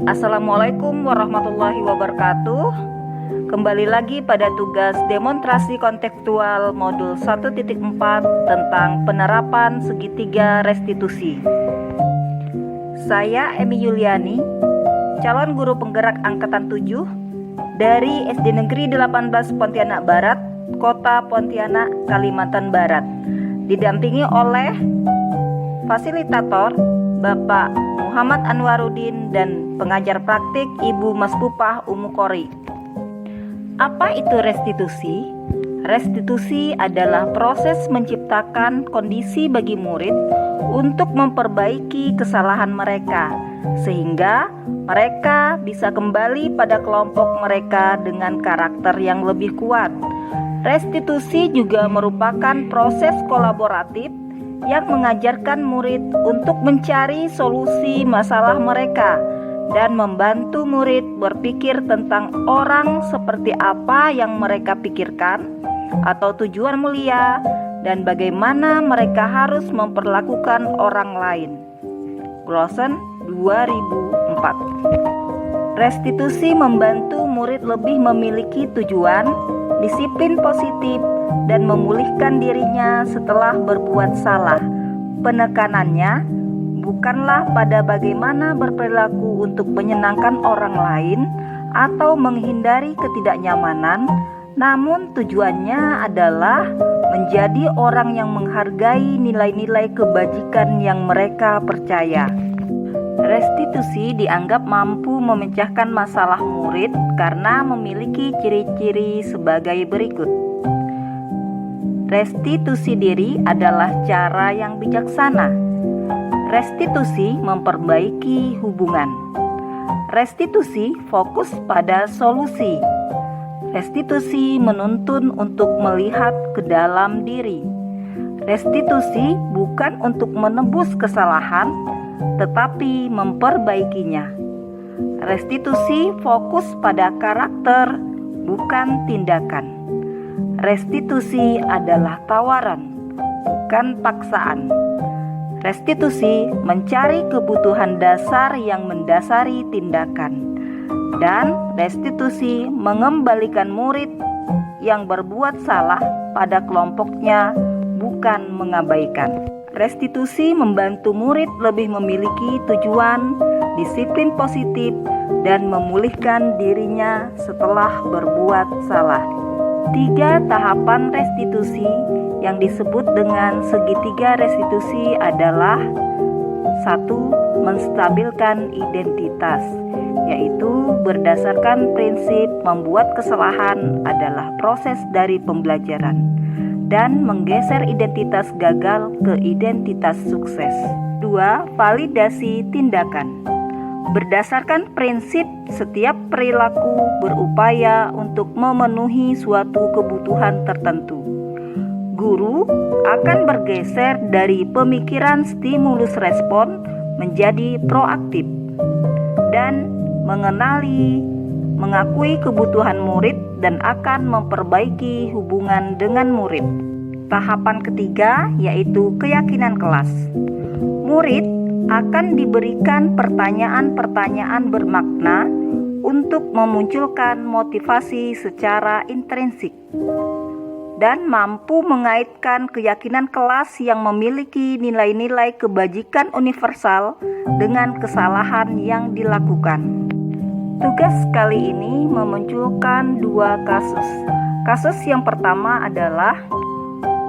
Assalamualaikum warahmatullahi wabarakatuh. Kembali lagi pada tugas demonstrasi kontekstual modul 1.4 tentang penerapan segitiga restitusi. Saya Emi Yuliani, calon guru penggerak angkatan 7 dari SD Negeri 18 Pontianak Barat, Kota Pontianak, Kalimantan Barat, didampingi oleh fasilitator Bapak Muhammad Anwaruddin dan pengajar praktik Ibu Masbupah Umu Kori. Apa itu restitusi? Restitusi adalah proses menciptakan kondisi bagi murid untuk memperbaiki kesalahan mereka, sehingga mereka bisa kembali pada kelompok mereka dengan karakter yang lebih kuat. Restitusi juga merupakan proses kolaboratif yang mengajarkan murid untuk mencari solusi masalah mereka dan membantu murid berpikir tentang orang seperti apa yang mereka pikirkan atau tujuan mulia dan bagaimana mereka harus memperlakukan orang lain. Glosen 2004. Restitusi membantu murid lebih memiliki tujuan, disiplin positif, dan memulihkan dirinya setelah berbuat salah. Penekanannya bukanlah pada bagaimana berperilaku untuk menyenangkan orang lain atau menghindari ketidaknyamanan, namun tujuannya adalah menjadi orang yang menghargai nilai-nilai kebajikan yang mereka percaya. Restitusi dianggap mampu memecahkan masalah murid karena memiliki ciri-ciri sebagai berikut. Restitusi diri adalah cara yang bijaksana. Restitusi memperbaiki hubungan. Restitusi fokus pada solusi. Restitusi menuntun untuk melihat ke dalam diri. Restitusi bukan untuk menebus kesalahan, tetapi memperbaikinya. Restitusi fokus pada karakter, bukan tindakan. Restitusi adalah tawaran, bukan paksaan. Restitusi mencari kebutuhan dasar yang mendasari tindakan. Dan restitusi mengembalikan murid yang berbuat salah pada kelompoknya, bukan mengabaikan. Restitusi membantu murid lebih memiliki tujuan, disiplin positif, dan memulihkan dirinya setelah berbuat salah. 3 tahapan restitusi yang disebut dengan segitiga restitusi adalah 1. Menstabilkan identitas, yaitu berdasarkan prinsip membuat kesalahan adalah proses dari pembelajaran dan menggeser identitas gagal ke identitas sukses. 2. Validasi tindakan. Berdasarkan prinsip setiap perilaku berupaya untuk memenuhi suatu kebutuhan tertentu. Guru akan bergeser dari pemikiran stimulus respon menjadi proaktif dan mengakui kebutuhan murid dan akan memperbaiki hubungan dengan murid. Tahapan ketiga yaitu keyakinan kelas. Murid akan diberikan pertanyaan-pertanyaan bermakna untuk memunculkan motivasi secara intrinsik dan mampu mengaitkan keyakinan kelas yang memiliki nilai-nilai kebajikan universal dengan kesalahan yang dilakukan. Tugas kali ini memunculkan 2 kasus. Kasus yang pertama adalah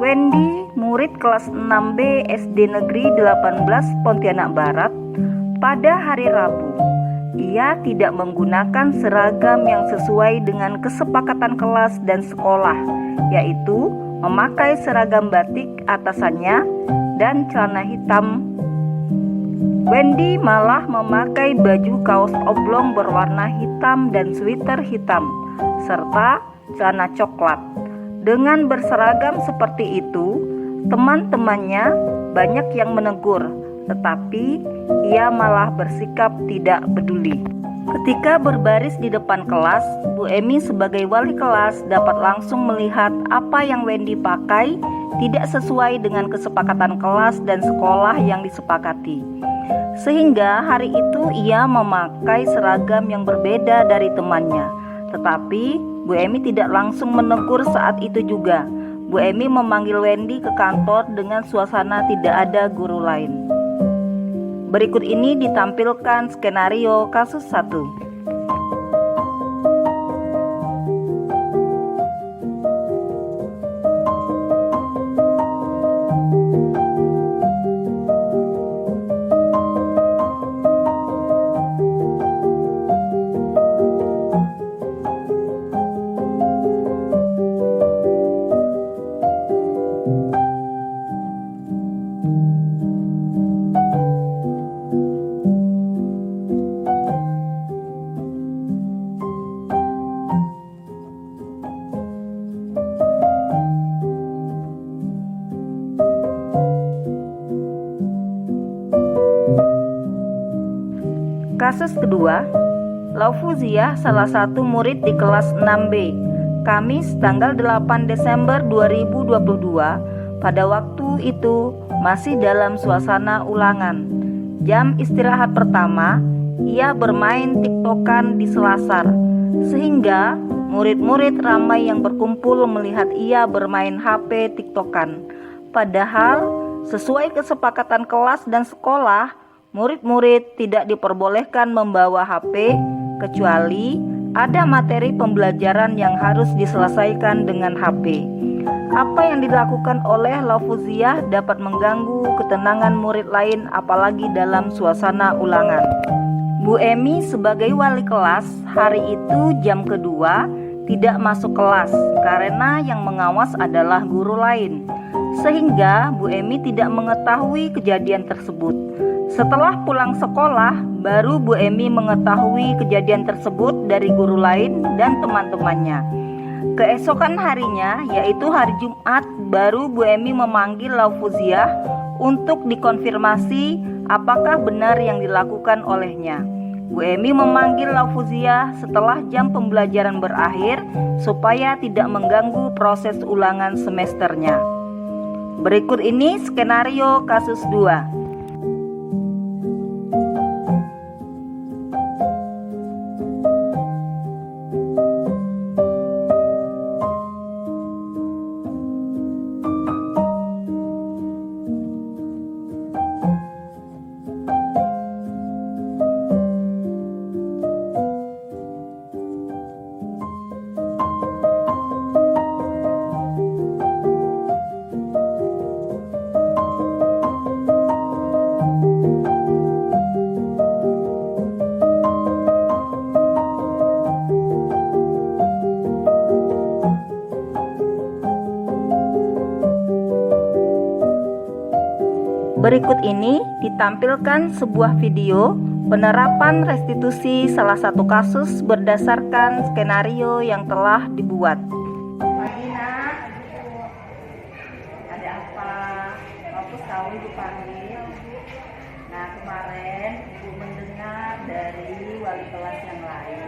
Wendy, murid kelas 6B SD Negeri 18 Pontianak Barat, pada hari Rabu. Ia tidak menggunakan seragam yang sesuai dengan kesepakatan kelas dan sekolah, yaitu memakai seragam batik atasannya dan celana hitam. Wendy malah memakai baju kaos oblong berwarna hitam dan sweater hitam, serta celana coklat. Dengan berseragam seperti itu, teman-temannya banyak yang menegur, tetapi ia malah bersikap tidak peduli. Ketika berbaris di depan kelas, Bu Emi sebagai wali kelas dapat langsung melihat apa yang Wendy pakai tidak sesuai dengan kesepakatan kelas dan sekolah yang disepakati. Sehingga hari itu ia memakai seragam yang berbeda dari temannya. Tetapi Bu Emi tidak langsung menegur saat itu juga. Bu Emi memanggil Wendy ke kantor dengan suasana tidak ada guru lain. Berikut ini ditampilkan skenario kasus 1. Kasus kedua, Laufuziah salah satu murid di kelas 6B, Kamis tanggal 8 Desember 2022. Pada waktu itu masih dalam suasana ulangan. Jam istirahat pertama, ia bermain tiktokan di selasar. Sehingga murid-murid ramai yang berkumpul melihat ia bermain HP tiktokan. Padahal sesuai kesepakatan kelas dan sekolah, murid-murid tidak diperbolehkan membawa HP kecuali ada materi pembelajaran yang harus diselesaikan dengan HP. Apa yang dilakukan oleh Laufuziah dapat mengganggu ketenangan murid lain apalagi dalam suasana ulangan. Bu Emi sebagai wali kelas hari itu jam kedua tidak masuk kelas karena yang mengawas adalah guru lain. Sehingga Bu Emi tidak mengetahui kejadian tersebut. Setelah pulang sekolah, baru Bu Emi mengetahui kejadian tersebut dari guru lain dan teman-temannya. Keesokan harinya, yaitu hari Jumat, baru Bu Emi memanggil Laufuziah untuk dikonfirmasi apakah benar yang dilakukan olehnya. Bu Emi memanggil Laufuziah setelah jam pembelajaran berakhir supaya tidak mengganggu proses ulangan semesternya. Berikut ini skenario kasus 2. Berikut ini ditampilkan sebuah video penerapan restitusi salah satu kasus berdasarkan skenario yang telah dibuat. Pagi nak, ada apa? Aku tahu dipanggil. Nah kemarin ibu mendengar dari wali kelas yang lain,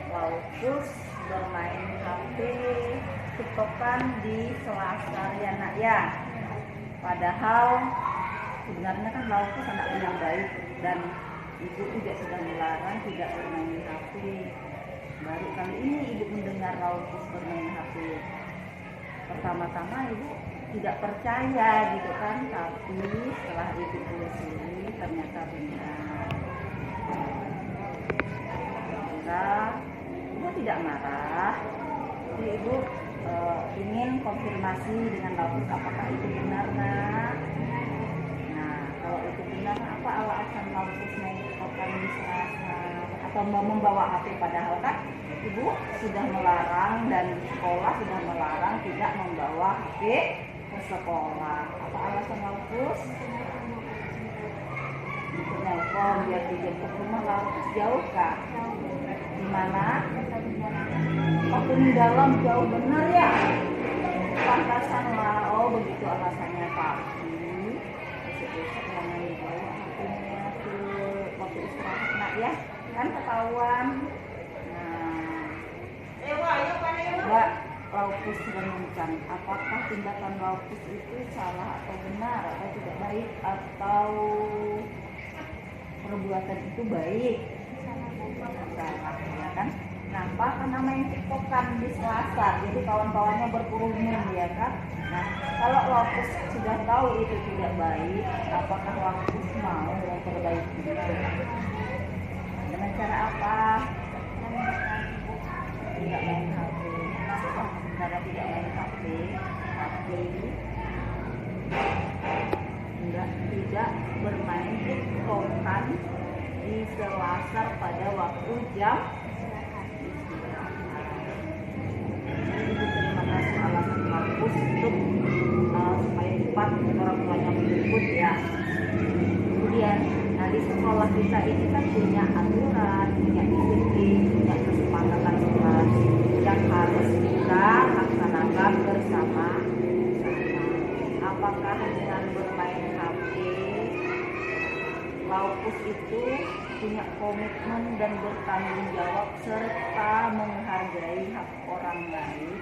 Laukus bermain HP tiktokan di selasar ya nak ya. Padahal sebenarnya kan Laukus anak yang baik dan ibu juga sudah melarang tidak bermain HP. Baru kali ini ibu mendengar Laukus bermain HP. Pertama-tama ibu tidak percaya gitu kan, tapi setelah ibu telusuri ternyata benar. Ibu tidak marah, jadi ibu ingin konfirmasi dengan Laukus apakah itu benar nak. Nah kalau itu benar, apa alasan Laukus main tiktokan di selasar atau mau membawa HP, padahal kan ibu sudah melarang dan sekolah sudah melarang tidak membawa HP ke sekolah. Apa alasan Laukus? Ibu nelpon biar dijemput rumah. Laukus jauh kah? Di mana? Waktu di dalam jauh bener ya. Pantasan lah. Oh begitu alasannya pagi. Besok-besok jangan dibawa HP-nya ke waktu istirahat nak ya. kan ketahuan. Mbak Laupus renungkan, apakah tindakan Laupus itu salah atau benar atau tidak baik, atau perbuatan itu baik? Salah, ya kan? Kenapa? Karena main tiktokan di Selasar, jadi kawan-kawannya berkerumun, ya kan? Nah, kalau Laupus sudah tahu itu tidak baik, apakah Laupus mau memperbaiki itu? Dengan cara apa? Tidak main HP. Karena tidak main HP, tidak bermain tiktokan di Selasar pada waktu jam istirahat. Terima kasih alasan Laupus untuk supaya cepat orang tuanya menjemput, ya. Kemudian, di sekolah kita ini kan punya aturan, punya disiplin, punya kesepakatan kelas yang harus kita laksanakan bersama. Apakah dengan bermain HP, Laupus itu punya komitmen dan bertanggung jawab serta menghargai hak orang lain?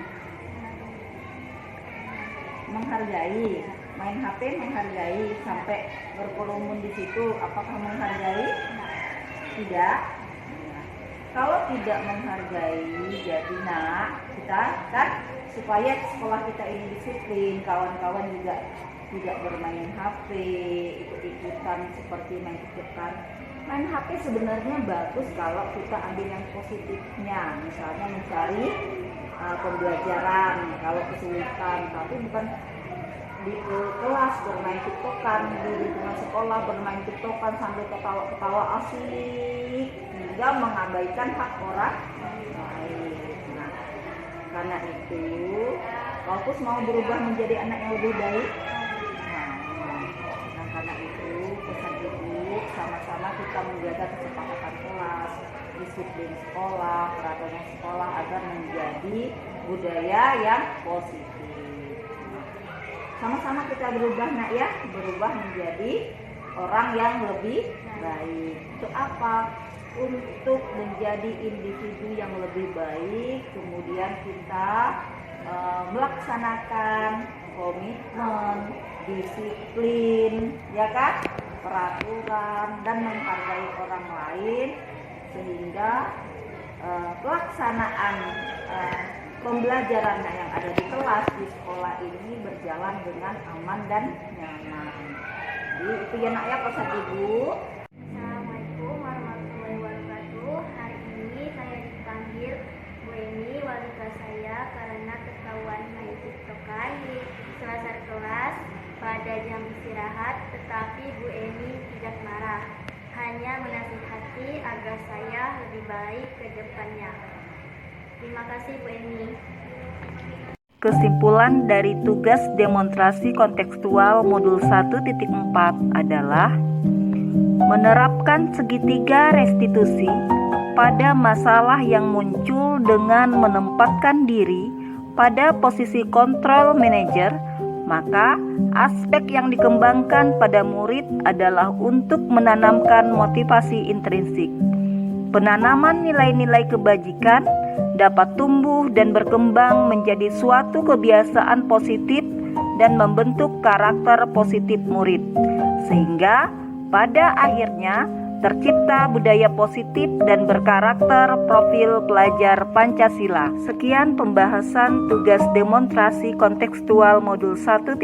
Menghargai, main HP menghargai sampai berkerumun di situ, apakah menghargai? Tidak. Kalau tidak menghargai, jadi kita kan supaya sekolah kita ini disiplin, kawan-kawan juga tidak bermain HP, ikut-ikutan seperti main tiktokan. Main HP sebenarnya bagus kalau kita ambil yang positifnya, misalnya mencari pembelajaran kalau kesulitan, tapi bukan di kelas bermain tiktokan, di lingkungan sekolah bermain tiktokan sambil ketawa-ketawa asik hingga mengabaikan hak orang lain. Nah, karena itu Laupus mau berubah menjadi anak yang lebih baik. Nah, karena itu pesan ibu, sama-sama kita menjaga kesepakatan kelas, disiplin sekolah, peraturan sekolah agar menjadi budaya yang positif. Sama-sama kita berubah, ya, berubah menjadi orang yang lebih baik. Untuk apa? Untuk menjadi individu yang lebih baik, kemudian kita melaksanakan komitmen, disiplin, ya kan, peraturan, dan menghargai orang lain, sehingga pelaksanaan pembelajaran yang ada di kelas di sekolah ini berjalan dengan aman dan nyaman. Jadi itu ya nak, ya, pesan ibu. Assalamualaikum warahmatullahi wabarakatuh. Hari ini saya dipanggil Bu Eni, wali kelas saya, karena ketahuan main tiktokan di Selasar kelas pada jam istirahat, tetapi Bu Eni tidak marah, hanya menasihati agar saya lebih baik ke depannya. Terima kasih Bu Eni. Kesimpulan dari tugas demonstrasi kontekstual modul 1.4 adalah menerapkan segitiga restitusi pada masalah yang muncul dengan menempatkan diri pada posisi kontrol manajer. Maka aspek yang dikembangkan pada murid adalah untuk menanamkan motivasi intrinsik. Penanaman nilai-nilai kebajikan dapat tumbuh dan berkembang menjadi suatu kebiasaan positif dan membentuk karakter positif murid, sehingga pada akhirnya tercipta budaya positif dan berkarakter profil pelajar Pancasila. Sekian pembahasan tugas demonstrasi kontekstual modul 1.4.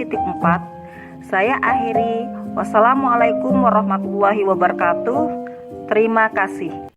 Saya akhiri. Wassalamualaikum warahmatullahi wabarakatuh. Terima kasih.